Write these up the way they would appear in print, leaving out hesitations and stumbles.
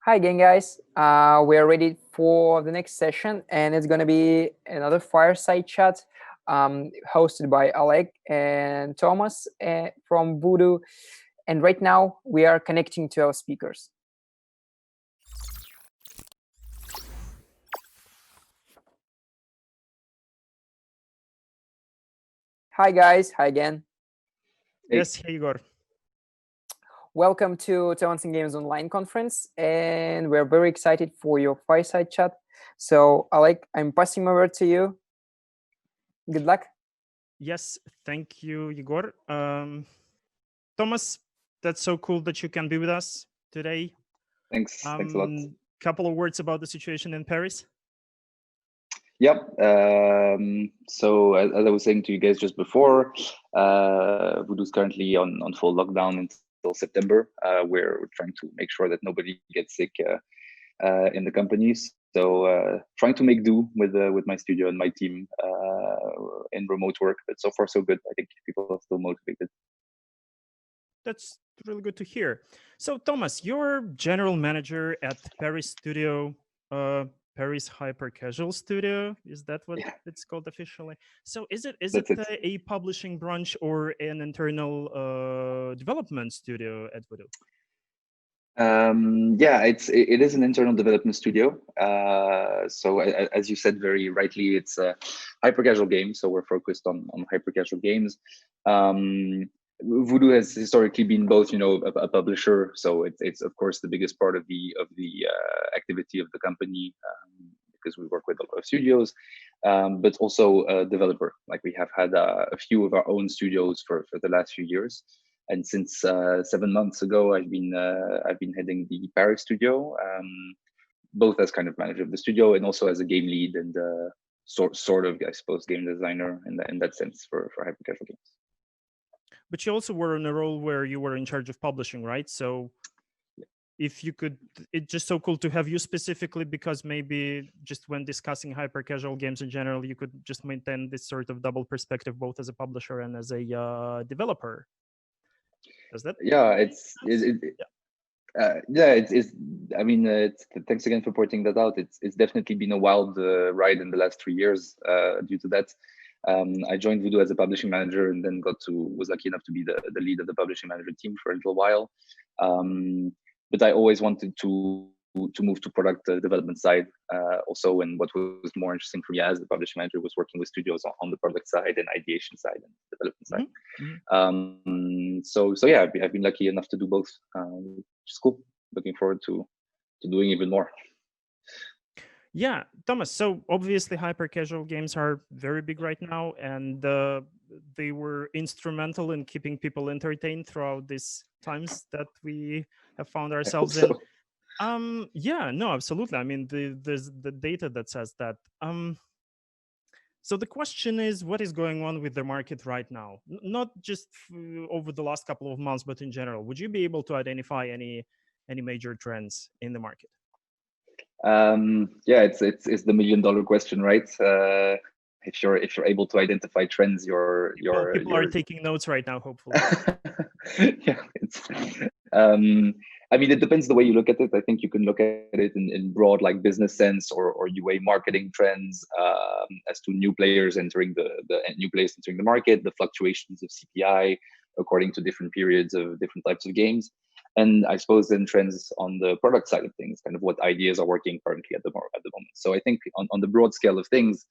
Hi again, guys. We are ready for the next session, and it's going to be another fireside chat hosted by Oleg and Thomas from Voodoo. And right now, we are connecting to our speakers. Hi, guys. Hi again. Yes, hey Igor. Welcome to Talents and Games Online conference, and we're very excited for your fireside chat. So, Oleg, I'm passing over to you. Good luck. Yes, thank you, Igor. Thomas, that's so cool that you can be with us today. Thanks a lot. Couple of words about the situation in Paris. Yep. So as I was saying to you guys just before, Voodoo's currently on full lockdown until September. We're trying to make sure that nobody gets sick in the company. So trying to make do with my studio and my team in remote work. But so far so good. I think people are still motivated. That's really good to hear. So, Thomas, you're general manager at Paris Studio, Paris Hyper Casual Studio. Is that what it's called officially? So, is it That's it. a publishing branch or an internal development studio at Voodoo? Yeah, it is an internal development studio. So as you said very rightly, it's a hyper casual game. So we're focused on hyper casual games. Voodoo has historically been both, a publisher. So it's of course the biggest part of the activity of the company because we work with a lot of studios, but also a developer. Like we have had a few of our own studios for the last few years. And since 7 months ago, I've been heading the Paris studio, both as kind of manager of the studio and also as a game lead and sort of, I suppose, game designer in that sense for hyper casual games. But you also were in a role where you were in charge of publishing, right? So if you could, it's just so cool to have you specifically, because maybe just when discussing hyper casual games in general, you could just maintain this sort of double perspective, both as a publisher and as a developer. Does that? Yeah, it's. I mean, thanks again for pointing that out. It's definitely been a wild ride in the last 3 years due to that. I joined Voodoo as a publishing manager and then was lucky enough to be the lead of the publishing manager team for a little while. But I always wanted to move to product development side also. And what was more interesting for me as the publishing manager was working with studios on the product side and ideation side and development side. So yeah, I've been lucky enough to do both, which is cool. Looking forward to doing even more. Yeah, Thomas. So obviously, hyper casual games are very big right now, and they were instrumental in keeping people entertained throughout these times that we have found ourselves in. Yeah, no, absolutely. I mean, there's the data that says that. So the question is, what is going on with the market right now? Not just over the last couple of months, but in general. Would you be able to identify any major trends in the market? Yeah, it's the $1 million question, right? If you're able to identify trends, people are taking notes right now, hopefully. Yeah, I mean, it depends the way you look at it. I think you can look at it in broad, like business sense, or UA marketing trends as to new players entering the new players entering the market, the fluctuations of CPI according to different periods of different types of games. And I suppose then trends on the product side of things, kind of what ideas are working currently at the moment. So I think on the broad scale of things,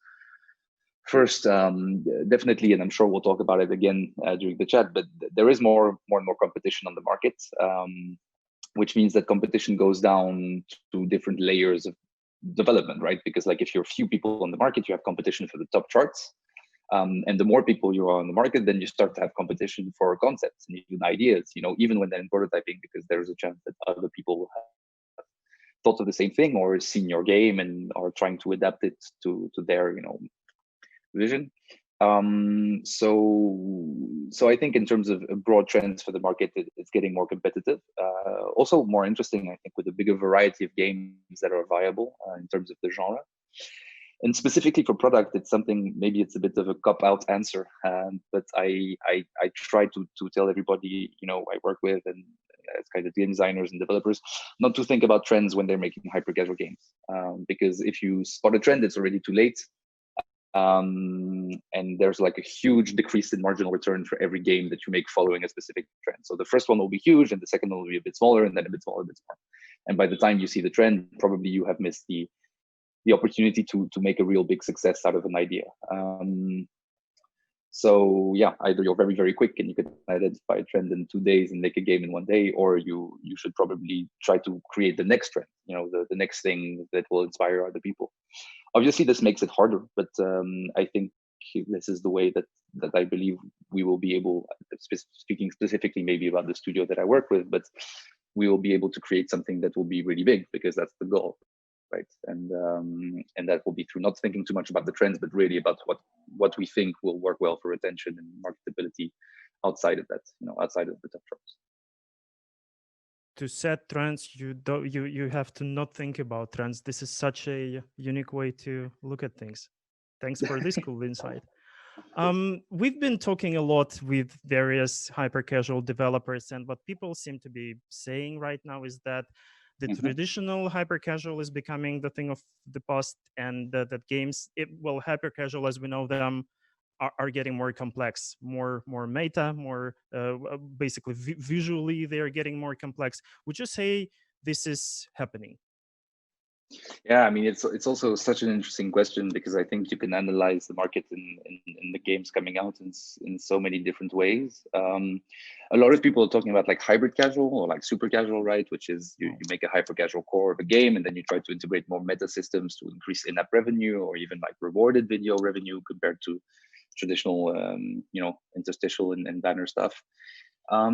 first, definitely, and I'm sure we'll talk about it again during the chat, but there is more and more competition on the market, which means that competition goes down to different layers of development, right? Because like if you're few people on the market, you have competition for the top charts. And the more people you are on the market, then you start to have competition for concepts and even ideas, even when they're in prototyping, because there's a chance that other people will have thought of the same thing or seen your game and are trying to adapt it to their, vision. So I think in terms of broad trends for the market, it's getting more competitive. Also more interesting, I think, with a bigger variety of games that are viable in terms of the genre. And specifically for product, it's something, maybe it's a bit of a cop out answer, but I try to tell everybody, I work with, and as kind of game designers and developers, not to think about trends when they're making hyper casual games, because if you spot a trend, it's already too late. And there's like a huge decrease in marginal return for every game that you make following a specific trend. So the first one will be huge, and the second one will be a bit smaller, and then a bit smaller, a bit smaller. And by the time you see the trend, probably you have missed the opportunity to make a real big success out of an idea. So yeah, either you're very, very quick and you can identify a trend in 2 days and make a game in 1 day, or you should probably try to create the next trend, the next thing that will inspire other people. Obviously, this makes it harder, but I think this is the way that I believe we will be able, speaking specifically maybe about the studio that I work with, but we will be able to create something that will be really big, because that's the goal, right? And that will be through not thinking too much about the trends, but really about what we think will work well for retention and marketability outside of that, outside of the top drops. To set trends, you have to not think about trends. This is such a unique way to look at things. Thanks for this cool insight. We've been talking a lot with various hyper casual developers, and what people seem to be saying right now is that the traditional hyper casual is becoming the thing of the past, and that games, hyper casual as we know them, are getting more complex, more meta, more basically visually they're getting more complex. Would you say this is happening? Yeah, I mean, it's also such an interesting question, because I think you can analyze the market in the games coming out in so many different ways. A lot of people are talking about like hybrid casual or like super casual, right? Which is you make a hyper casual core of a game, and then you try to integrate more meta systems to increase in-app revenue, or even like rewarded video revenue compared to traditional, interstitial and banner stuff. I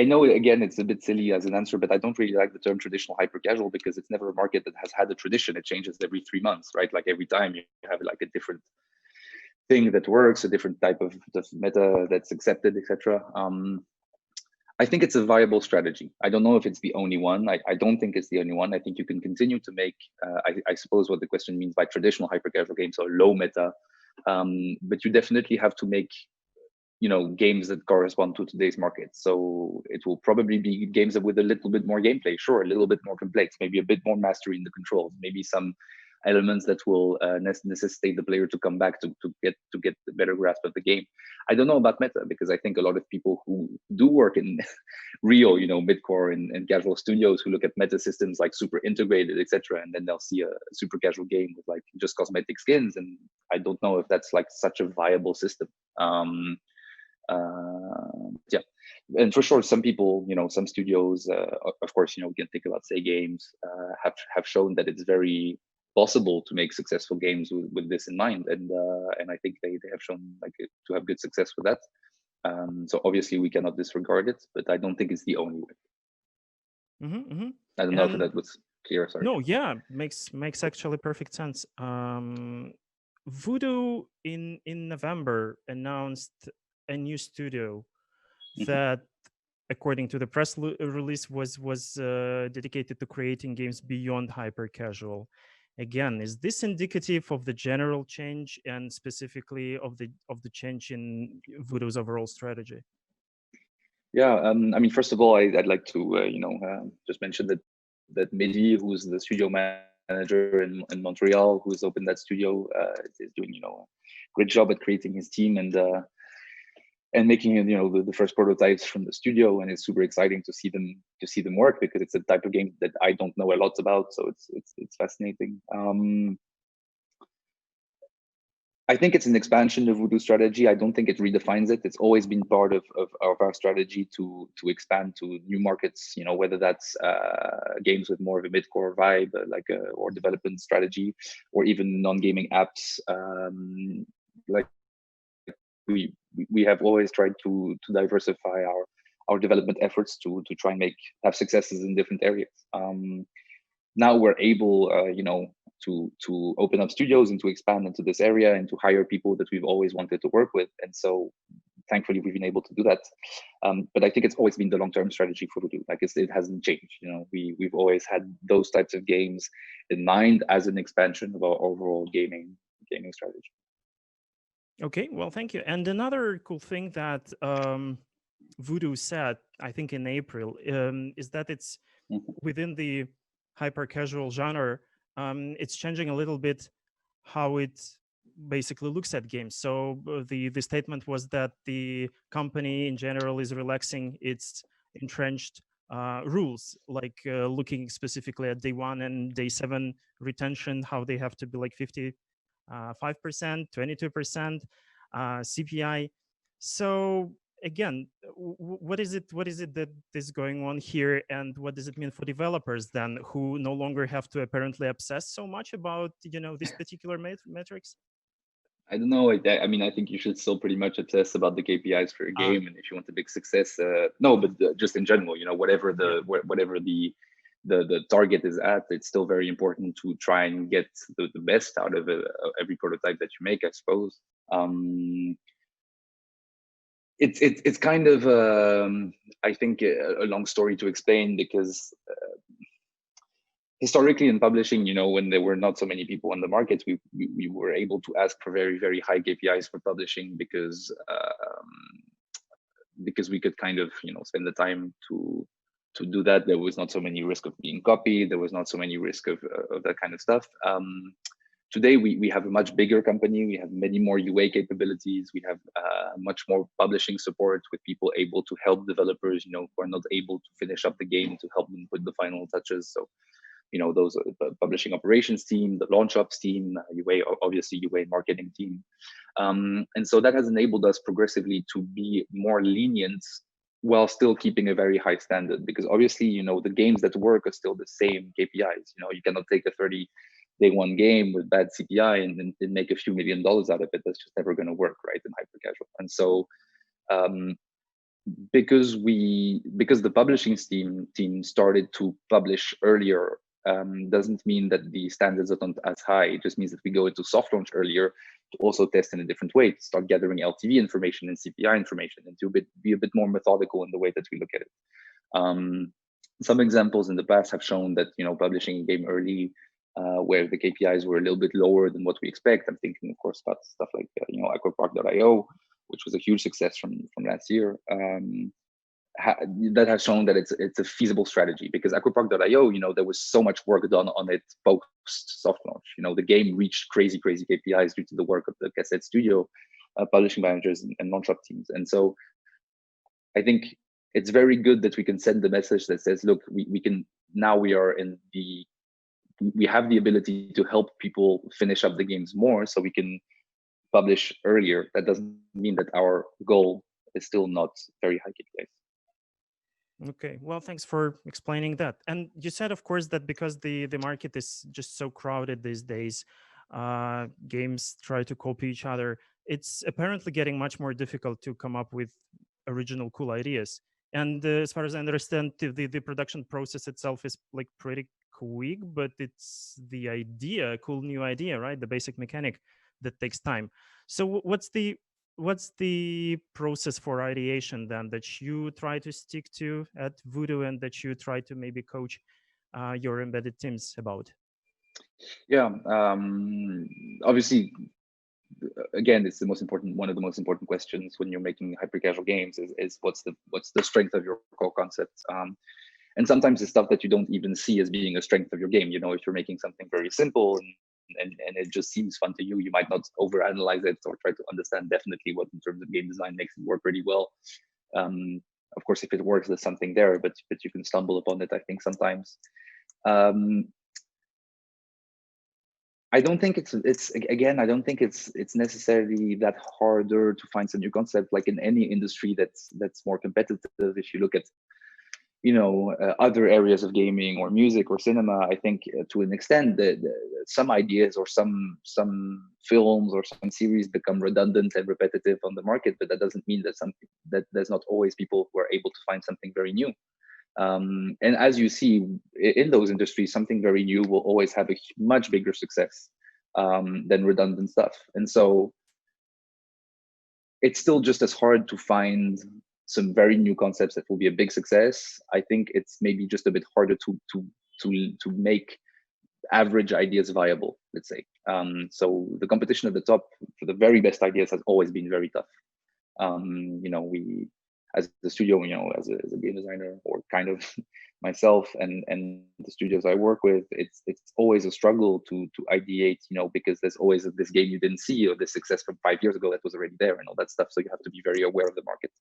know, again, it's a bit silly as an answer, but I don't really like the term traditional hyper casual, because it's never a market that has had a tradition. It changes every 3 months, right? Like every time you have like a different thing that works, a different type of meta that's accepted, etc. I think it's a viable strategy. I don't know if it's the only one. I don't think it's the only one. I think you can continue to make, I suppose what the question means by traditional hyper casual games, or low meta, but you definitely have to make games that correspond to today's market. So it will probably be games with a little bit more gameplay, sure, a little bit more complex, maybe a bit more mastery in the controls, maybe some elements that will necessitate the player to come back to get a better grasp of the game. I don't know about meta, because I think a lot of people who do work in real, mid-core and casual studios, who look at meta systems like super integrated, etc., and then they'll see a super casual game with like just cosmetic skins, and I don't know if that's like such a viable system. Yeah, and for sure, some people, some studios, of course, we can think about Say Games, have shown that it's very possible to make successful games with this in mind, and I think they have shown like to have good success with that. So obviously we cannot disregard it, but I don't think it's the only way. I don't know if that was clear. Sorry. No, yeah, makes actually perfect sense. Voodoo in November announced a new studio that, according to the press release, was dedicated to creating games beyond hyper casual. Again, is this indicative of the general change, and specifically of the change in Voodoo's overall strategy? Yeah, I mean, first of all, I'd like to just mention that Mehdi, who's the studio manager in Montreal, who's opened that studio, is doing a great job at creating his team and making the first prototypes from the studio, and it's super exciting to see them work, because it's a type of game that I don't know a lot about, so it's fascinating. I think it's an expansion of Voodoo strategy. I don't think it redefines it. It's always been part of our strategy to expand to new markets, whether that's games with more of a mid-core vibe, or development strategy, or even non-gaming apps. Like we have always tried to diversify our development efforts to try and have successes in different areas. Now we're able, to open up studios and to expand into this area and to hire people that we've always wanted to work with. And so thankfully we've been able to do that. But I think it's always been the long-term strategy for Voodoo. Like it hasn't changed. We've always had those types of games in mind as an expansion of our overall gaming strategy. Okay, well, thank you. And another cool thing that Voodoo said, I think in April, is that it's within the hyper casual genre, it's changing a little bit how it basically looks at games. So the statement was that the company in general is relaxing its entrenched rules, like looking specifically at day 1 and day 7 retention, how they have to be like 50 5%, 22% CPI. So again, what is it that is going on here, and what does it mean for developers then, who no longer have to apparently obsess so much about this particular metrics? I don't know. I mean, I think you should still pretty much obsess about the KPIs for a game, and if you want a big success, no, but just in general, whatever the target is at, it's still very important to try and get the best out of every prototype that you make, I suppose. It's kind of I think a long story to explain, because historically in publishing, when there were not so many people on the market, we were able to ask for very, very high KPIs for publishing, because we could kind of spend the time to do that. There was not so many risk of being copied. There was not so many risk of that kind of stuff. Today, we have a much bigger company. We have many more UA capabilities. We have much more publishing support, with people able to help developers, who are not able to finish up the game, to help them put the final touches. So, those are the publishing operations team, the launch ops team, UA, obviously UA marketing team. And so that has enabled us progressively to be more lenient while still keeping a very high standard, because obviously, the games that work are still the same KPIs. You cannot take a 30 day 1 game with bad CPI and make a few $1 million out of it. That's just never going to work, right, in hyper casual. And so because the publishing team started to publish earlier, doesn't mean that the standards are not as high. It just means that we go into soft launch earlier to also test in a different way, to start gathering LTV information and CPI information, and to be a bit more methodical in the way that we look at it. Some examples in the past have shown that publishing a game early, where the KPIs were a little bit lower than what we expect. I'm thinking, of course, about stuff like aquapark.io, which was a huge success from last year. That has shown that it's a feasible strategy, because aquapark.io, there was so much work done on it post soft launch. The game reached crazy KPIs due to the work of the Cassette Studio publishing managers and launch up teams. And so I think it's very good that we can send the message that says, look, we have the ability to help people finish up the games more, so we can publish earlier. That doesn't mean that our goal is still not very high KPIs. Okay, well, thanks for explaining that. And you said, of course, that because the market is just so crowded these days, games try to copy each other. It's apparently getting much more difficult to come up with original cool ideas. And as far as I understand, the production process itself is like pretty quick, but it's the idea, cool new idea, right? The basic mechanic that takes time. So what's the process for ideation then that you try to stick to at Voodoo, and that you try to maybe coach your embedded teams about? Yeah, obviously, again, it's one of the most important questions when you're making hyper casual games is what's the strength of your core concept. And sometimes it's stuff that you don't even see as being a strength of your game. If you're making something very simple and it just seems fun to you, you might not overanalyze it or try to understand definitely what in terms of game design makes it work pretty well. Of course, if it works, there's something there, but you can stumble upon it, I think, sometimes. I don't think it's necessarily that harder to find some new concept, like in any industry that's more competitive. If you look at other areas of gaming or music or cinema, I think to an extent that some ideas or some films or some series become redundant and repetitive on the market, but that doesn't mean that there's not always people who are able to find something very new. And as you see in those industries, something very new will always have a much bigger success than redundant stuff. And so it's still just as hard to find some very new concepts that will be a big success. I think it's maybe just a bit harder to make average ideas viable, let's say. So the competition at the top for the very best ideas has always been very tough. We, as the studio, as a game designer, or kind of myself and the studios I work with, it's always a struggle to ideate, because there's always this game you didn't see, or this success from 5 years ago that was already there, and all that stuff. So you have to be very aware of the market.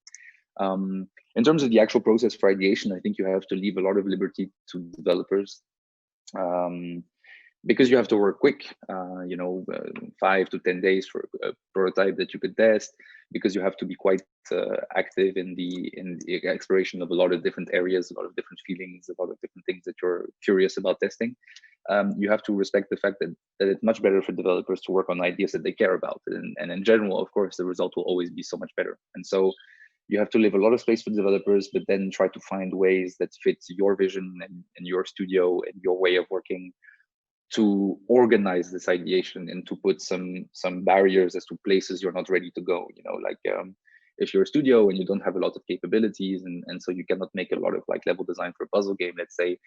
In terms of the actual process for ideation, I think you have to leave a lot of liberty to developers. Because you have to work quick, 5 to 10 days for a prototype that you could test, because you have to be quite active in the exploration of a lot of different areas, a lot of different feelings, a lot of different things that you're curious about testing. You have to respect the fact that it's much better for developers to work on ideas that they care about. And in general, of course, the result will always be so much better. And so you have to leave a lot of space for developers, but then try to find ways that fit your vision and your studio and your way of working, to organize this ideation and to put some barriers as to places you're not ready to go. If you're a studio and you don't have a lot of capabilities, and so you cannot make a lot of like level design for a puzzle game, let's say,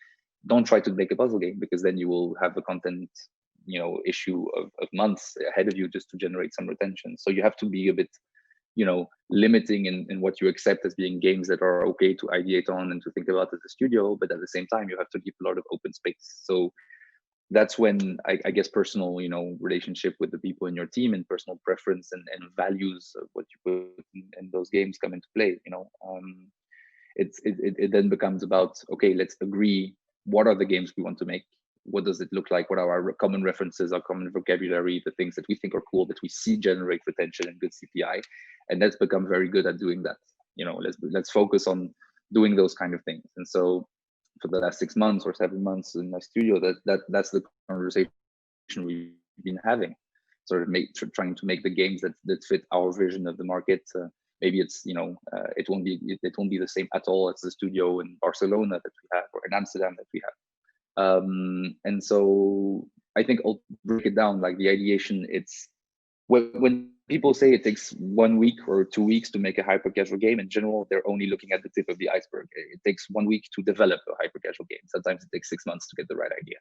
don't try to make a puzzle game, because then you will have a content issue of months ahead of you just to generate some retention. So you have to be a bit limiting in what you accept as being games that are okay to ideate on and to think about as a studio, but at the same time you have to keep a lot of open space. So that's when I guess personal, relationship with the people in your team, and personal preference and values of what you put in those games come into play. It then becomes about, okay, let's agree, what are the games we want to make? What does it look like? What are our common references, our common vocabulary, the things that we think are cool, that we see generate retention and good CPI? And let's become very good at doing that. Let's focus on doing those kind of things. And so for the last 6 months or 7 months in my studio, that's the conversation we've been having, sort of trying to make the games that fit our vision of the market. Maybe it's it won't be the same at all as the studio in Barcelona that we have, or in Amsterdam that we have. And so I think I'll break it down, like the ideation. It's when people say it takes 1 week or 2 weeks to make a hyper casual game, in general, they're only looking at the tip of the iceberg. It takes 1 week to develop a hyper casual game. Sometimes it takes 6 months to get the right idea.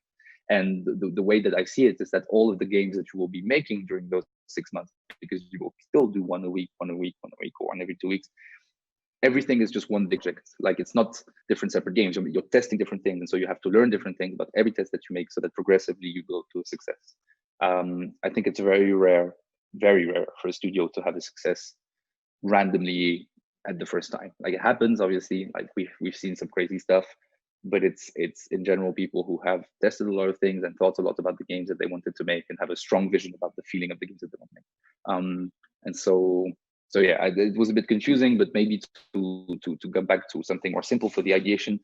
And the way that I see it is that all of the games that you will be making during those 6 months, because you will still do one a week, or one every 2 weeks, everything is just one big project. Like, it's not different separate games. You're testing different things, and so you have to learn different things about every test that you make, so that progressively you build to a success. I think it's very rare for a studio to have a success randomly at the first time. Like, it happens, obviously, like we've seen some crazy stuff, but it's in general people who have tested a lot of things and thought a lot about the games that they wanted to make, and have a strong vision about the feeling of the games that they want to make. And so yeah, it was a bit confusing, but maybe to come back to something more simple for the ideation.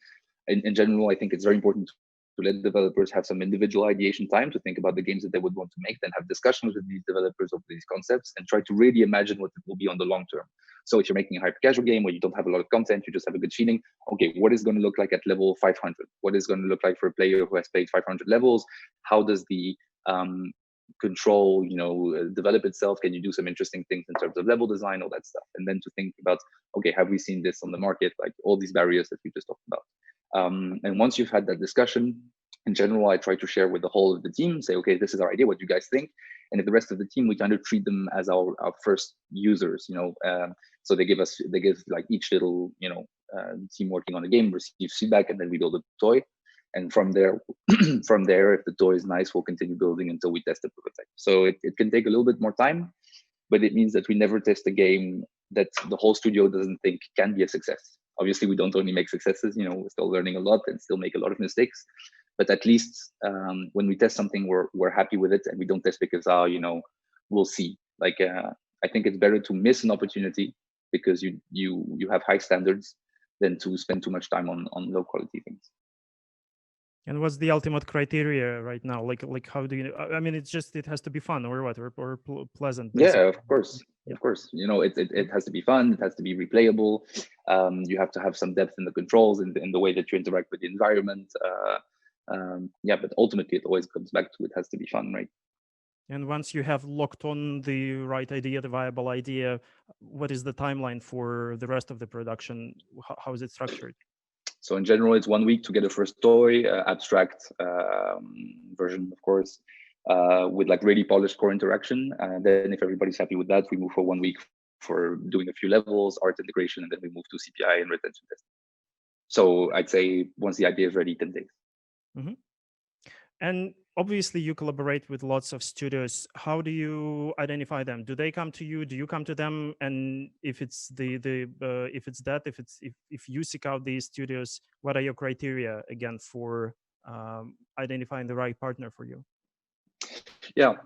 In general, I think it's very important to let developers have some individual ideation time to think about the games that they would want to make, then have discussions with these developers of these concepts, and try to really imagine what it will be on the long term. So if you're making a hyper casual game where you don't have a lot of content, you just have a good feeling, okay, what is going to look like at level 500? What is going to look like for a player who has played 500 levels? How does the control develop itself? Can you do some interesting things in terms of level design, all that stuff? And then to think about, okay, have we seen this on the market? Like all these barriers that we just talked about. And once you've had that discussion, in general, I try to share with the whole of the team, say, okay, this is our idea, what do you guys think? And if the rest of the team, we kind of treat them as our first users, so they give like each little, team working on a game receives feedback, and then we build a toy. And from there, if the toy is nice, we'll continue building until we test the prototype. So it can take a little bit more time, but it means that we never test a game that the whole studio doesn't think can be a success. Obviously, we don't only make successes, we're still learning a lot and still make a lot of mistakes. But at least when we test something, we're happy with it, and we don't test because, we'll see. Like, I think it's better to miss an opportunity because you have high standards than to spend too much time on low quality things. And what's the ultimate criteria right now? Like how do you? I mean, it has to be fun, or what, or pleasant. Basically. Yeah, of course, of course. It has to be fun. It has to be replayable. You have to have some depth in the controls and in the way that you interact with the environment. But ultimately, it always comes back to it has to be fun, right? And once you have locked on the right idea, the viable idea, what is the timeline for the rest of the production? How is it structured? So in general, it's 1 week to get a first toy, abstract version, of course, with like really polished core interaction. And then if everybody's happy with that, we move for 1 week for doing a few levels, art integration, and then we move to CPI and retention testing. So I'd say once the idea is ready, 10 days. Mm-hmm. And obviously, you collaborate with lots of studios. How do you identify them? Do they come to you? Do you come to them? And if it's if you seek out these studios, what are your criteria again for identifying the right partner for you? Yeah.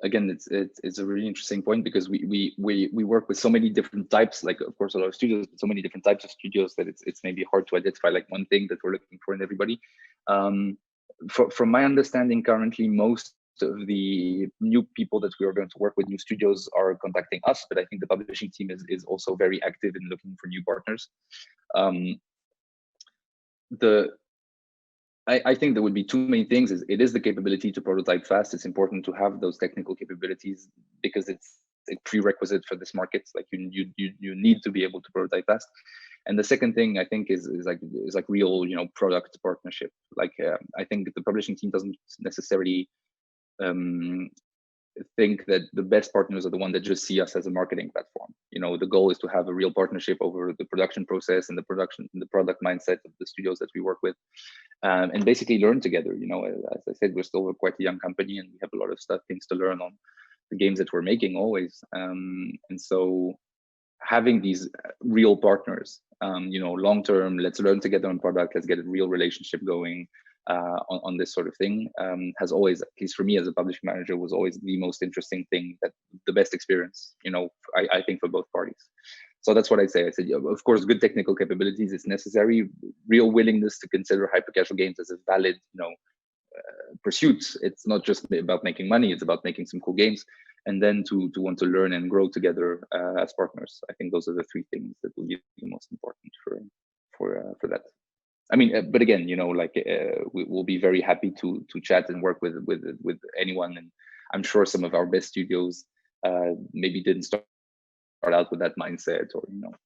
Again, it's a really interesting point because we work with so many different types, like of course a lot of studios, but so many different types of studios that it's maybe hard to identify like one thing that we're looking for in everybody. From my understanding, currently most of the new people that we are going to work with, new studios, are contacting us, but I think the publishing team is also very active in looking for new partners. I think there would be two main things. It is the capability to prototype fast. It's important to have those technical capabilities because it's a prerequisite for this market. Like you need to be able to prototype fast. And the second thing I think is like real product partnership. Like I think the publishing team doesn't necessarily think that the best partners are the one that just see us as a marketing platform. The goal is to have a real partnership over the production process and the product mindset of the studios that we work with, and basically learn together. As I said, we're still quite a young company and we have a lot of things to learn on the games that we're making always. And so having these real partners, long term, let's learn together on product, let's get a real relationship going on this sort of thing, has always, at least for me as a publishing manager, was always the most interesting thing, that the best experience, I think, for both parties. So that's what I say. I said, of course, good technical capabilities is necessary, real willingness to consider hyper casual games as a valid, pursuit. It's not just about making money, it's about making some cool games, and then to want to learn and grow together as partners. I think those are the three things that will be the most important for that. I mean, but again, we will be very happy to chat and work with anyone, and I'm sure some of our best studios maybe didn't start out with that mindset, or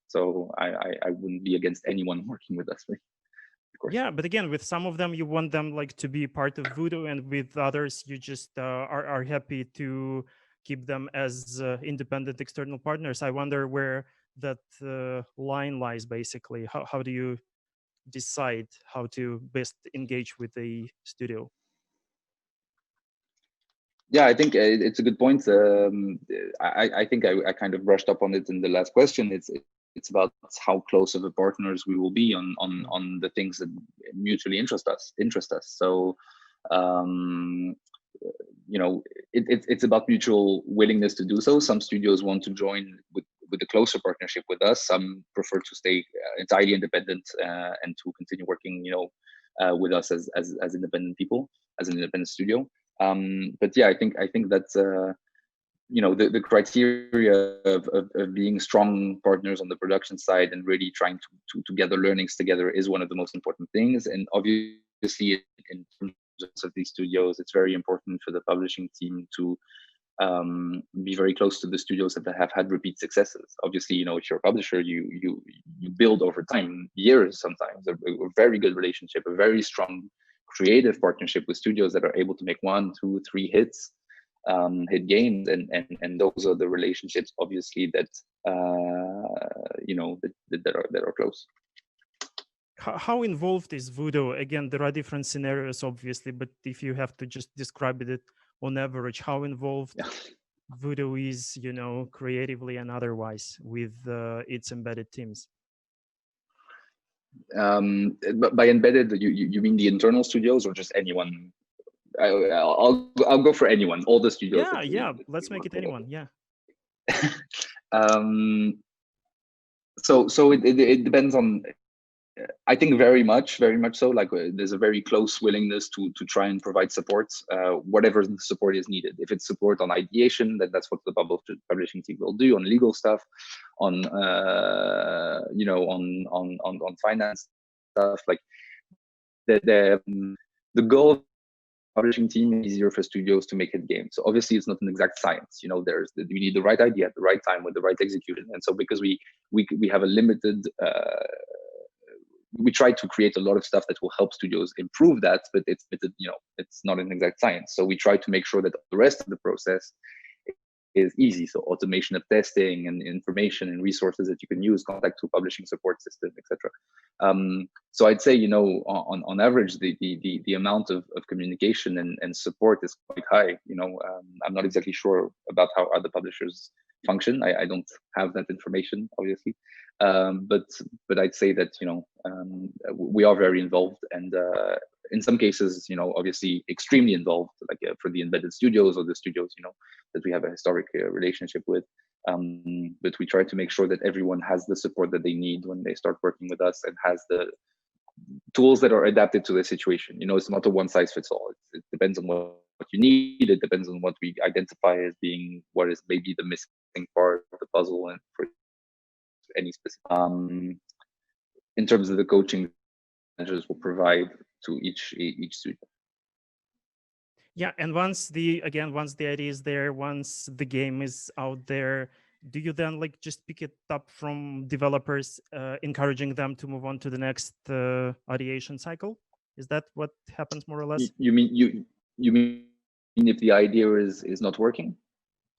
so I wouldn't be against anyone working with us. Of course. Yeah, but again, with some of them, you want them like to be part of Voodoo, and with others, you just are happy to keep them as independent external partners. I wonder where that line lies. Basically, how do you decide how to best engage with the studio? Yeah, I think it's a good point. I think I kind of brushed up on it in the last question. It's about how close of a partners we will be on the things that mutually interest us. So, it's about mutual willingness to do so. Some studios want to join with a closer partnership with us. Some prefer to stay entirely independent and to continue working, with us as independent people, as an independent studio. But yeah, I think that's the criteria of being strong partners on the production side and really trying to gather learnings together is one of the most important things. And obviously, in terms of these studios, it's very important for the publishing team to be very close to the studios that have had repeat successes. Obviously, if you're a publisher, you build over time, years sometimes, a very good relationship, a very strong creative partnership with studios that are able to make 1, 2, 3 hits, hit games, and those are the relationships, obviously, that that are close. How involved is Voodoo? Again, there are different scenarios, obviously, but if you have to just describe it on average, how involved Voodoo is, creatively and otherwise with its embedded teams? But by embedded, you mean the internal studios or just anyone? I'll go for anyone. All the studios. Yeah. Let's make it anyone. Yeah. So it depends on. I think very much so. Like there's a very close willingness to try and provide support, whatever the support is needed. If it's support on ideation, then that's what the publishing team will do. On legal stuff, on on finance stuff. Like the goal publishing team, it's easier for studios to make hit games. So obviously it's not an exact science. We need the right idea at the right time with the right execution. And so because we have a limited we try to create a lot of stuff that will help studios improve that, but it's not an exact science. So we try to make sure that the rest of the process is easy. So automation of testing and information and resources that you can use, contact to publishing support system, etc. So I'd say, on average, the amount of communication and support is quite high. I'm not exactly sure about how other publishers function. I don't have that information, obviously. But I'd say that, we are very involved, and in some cases, obviously extremely involved, like for the embedded studios or the studios, that we have a historic relationship with. But we try to make sure that everyone has the support that they need when they start working with us, and has the tools that are adapted to the situation. It's not a one size fits all. It depends on what you need. It depends on what we identify as being what is maybe the missing part of the puzzle, and for any specific. In terms of the coaching, managers will provide to each studio. Yeah, and once the idea is there, once the game is out there, do you then just pick it up from developers, encouraging them to move on to the next ideation cycle? Is that what happens more or less? You mean if the idea is not working?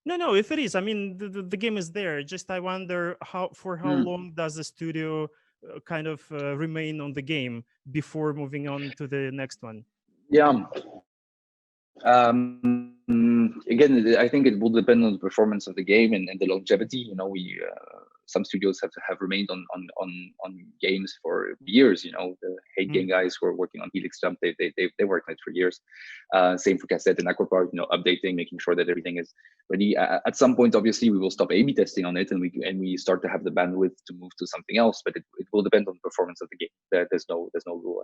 No, if it is, I mean, the game is there. Just I wonder how long does the studio kind of remain on the game before moving on to the next one? Yeah. Again, I think it will depend on the performance of the game and the longevity. Some studios have remained on games for years. The Hate Game guys who are working on Helix Jump, they worked on it for years. Same for Cassette and Aquapark. Updating, making sure that everything is ready. At some point, obviously, we will stop A/B testing on it, and we start to have the bandwidth to move to something else. But it will depend on the performance of the game. There's no rule.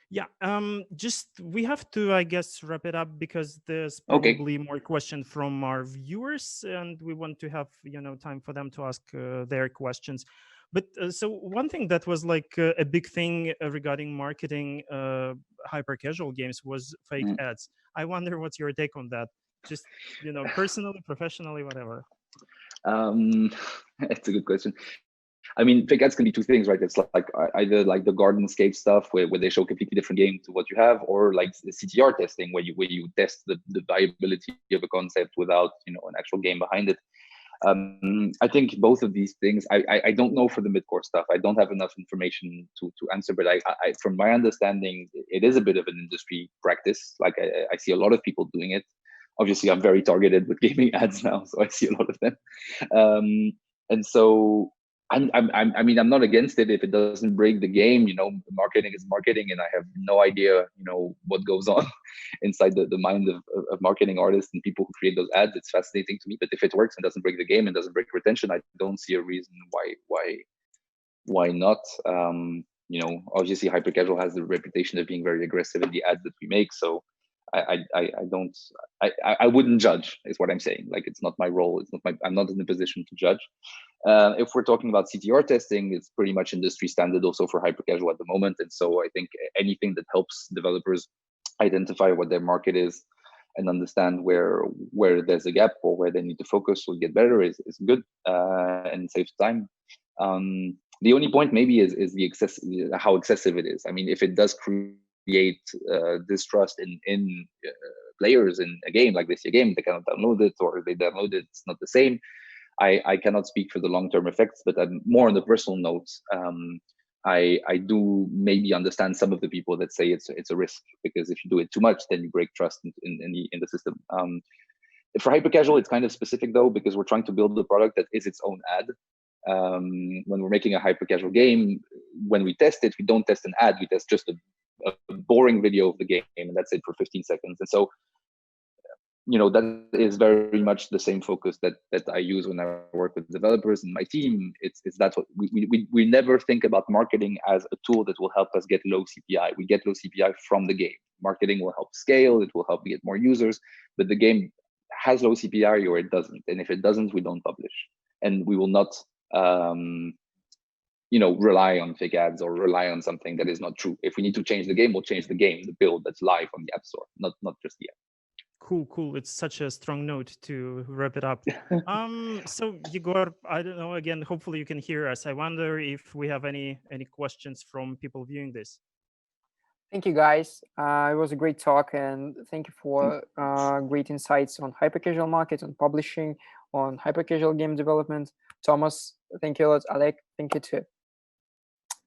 Yeah, just we have to, I guess, wrap it up, because there's probably more questions from our viewers, and we want to have time for them to ask their questions. But so one thing that was a big thing regarding marketing hyper casual games was fake ads. I wonder what's your take on that? Just personally, professionally, whatever. It's a good question. I mean, fake ads can be two things, right? It's like either like the Gardenscape stuff where they show a completely different game to what you have, or like the CTR testing where you test the viability of a concept without an actual game behind it. I think both of these things. I don't know for the mid-core stuff. I don't have enough information to answer, but I from my understanding, it is a bit of an industry practice. Like I see a lot of people doing it. Obviously, I'm very targeted with gaming ads now, so I see a lot of them. And so I'm not against it if it doesn't break the game. Marketing is marketing, and I have no idea, what goes on inside the mind of marketing artists and people who create those ads. It's fascinating to me. But if it works and doesn't break the game and doesn't break retention, I don't see a reason why not. Obviously, hyper casual has the reputation of being very aggressive in the ads that we make. So I wouldn't judge, is what I'm saying. Like, it's not my role. I'm not in the position to judge. If we're talking about CTR testing, it's pretty much industry standard also for hyper casual at the moment. And so I think anything that helps developers identify what their market is and understand where there's a gap or where they need to focus or get better is good, and saves time. The only point maybe is how excessive it is. I mean, if it does create distrust in players in a game, like they see a game, they cannot download it, or they download it, it's not the same. I cannot speak for the long-term effects, but more on the personal notes. I do maybe understand some of the people that say it's a risk, because if you do it too much, then you break trust in the system. For hyper casual, it's kind of specific though, because we're trying to build a product that is its own ad. When we're making a hyper casual game, when we test it, we don't test an ad. We test just a boring video of the game, and that's it for 15 seconds. And so, that is very much the same focus that I use when I work with developers and my team. It's that's what we never think about marketing as a tool that will help us get low CPI. We get low CPI from the game. Marketing will help scale. It will help get more users, but the game has low CPI or it doesn't. And if it doesn't, we don't publish, and we will not. rely on fake ads or rely on something that is not true. If we need to change the game, we'll change the game, the build that's live on the App Store, not just the app. Cool. It's such a strong note to wrap it up. So Igor, I don't know. Again, hopefully you can hear us. I wonder if we have any questions from people viewing this. Thank you, guys. It was a great talk, and thank you for great insights on hyper-casual market, on publishing, on hyper-casual game development. Thomas, thank you a lot. Oleg, thank you too.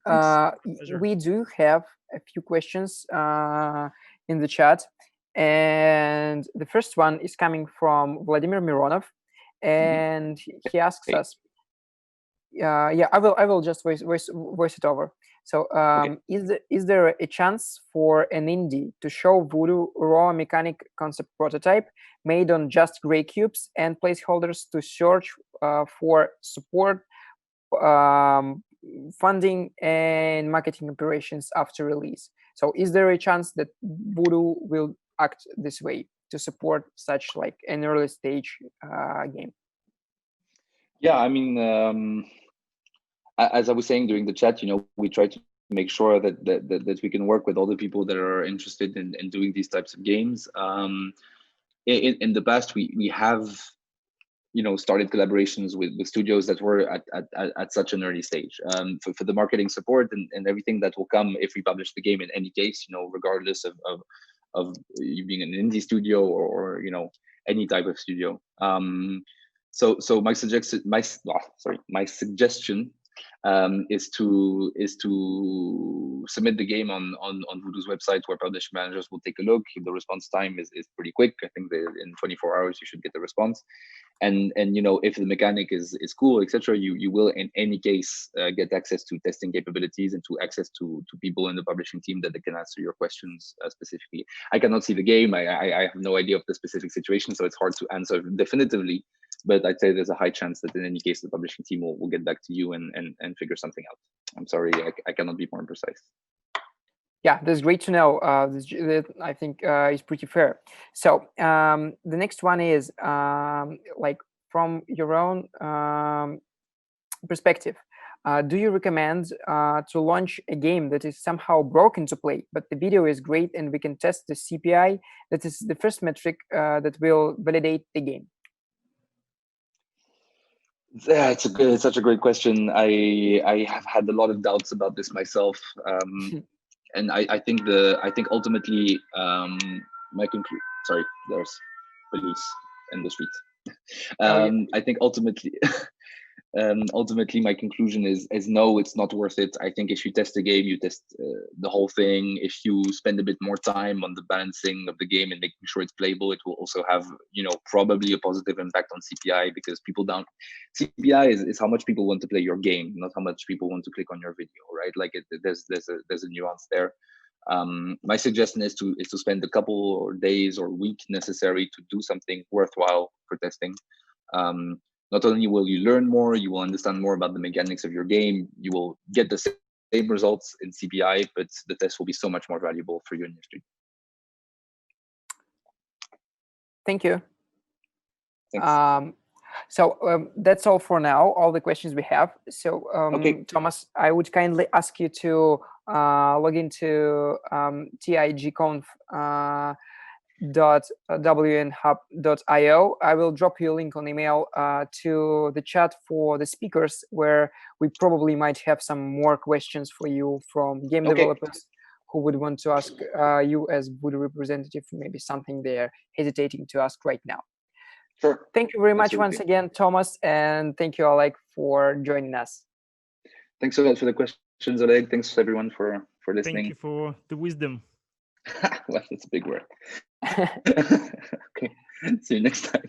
Pleasure. We do have a few questions in the chat, and the first one is coming from Vladimir Mironov, and he asks us. Yeah, I will just voice it over. So, is there a chance for an indie to show Voodoo raw mechanic concept prototype made on just gray cubes and placeholders to search for support, funding, and marketing operations after release? So, is there a chance that Voodoo will act this way to support such like an early stage game? Yeah, I mean, as I was saying during the chat, we try to make sure that we can work with all the people that are interested in doing these types of games. In the past, we have started collaborations with studios that were at such an early stage, for the marketing support and everything that will come if we publish the game in any case, regardless of you being an indie studio or any type of studio. So my suggestion is to submit the game on Voodoo's website, where publisher managers will take a look. The response time is pretty quick. I think that in 24 hours you should get the response. And if the mechanic is cool, etc., you will in any case get access to testing capabilities and to access to people in the publishing team that they can answer your questions specifically. I cannot see the game. I have no idea of the specific situation, so it's hard to answer definitively. But I'd say there's a high chance that in any case the publishing team will get back to you and figure something out. I'm sorry, I cannot be more precise. Yeah, that's great to know. I think is pretty fair. So the next one is like from your own perspective. Do you recommend to launch a game that is somehow broken to play, but the video is great and we can test the CPI? That is the first metric that will validate the game. Yeah, it's such a great question. I have had a lot of doubts about this myself. And I think ultimately my conclusion. Sorry, there's police in the street. I think ultimately my conclusion is no, it's not worth it. I think if you test the game, you test the whole thing. If you spend a bit more time on the balancing of the game and making sure it's playable, it will also have probably a positive impact on CPI, because CPI is how much people want to play your game, not how much people want to click on your video, right? Like there's a nuance there. My suggestion is to spend a couple or days or week necessary to do something worthwhile for testing. Not only will you learn more, you will understand more about the mechanics of your game, you will get the same results in CPI, but the test will be so much more valuable for you in your stream. Thank you. Thanks. So that's all for now, all the questions we have. So Okay. Thomas, I would kindly ask you to log into tigconf .wnhub.io. I will drop you a link on email to the chat for the speakers, where we probably might have some more questions for you from game developers who would want to ask you as Voodoo representative, maybe something they're hesitating to ask right now. Sure. Thank you very much once again, Thomas, and thank you, Oleg, for joining us. Thanks so much for the questions, Oleg. Thanks everyone for listening. Thank you for the wisdom. Well, that's a big word. Okay. See you next time.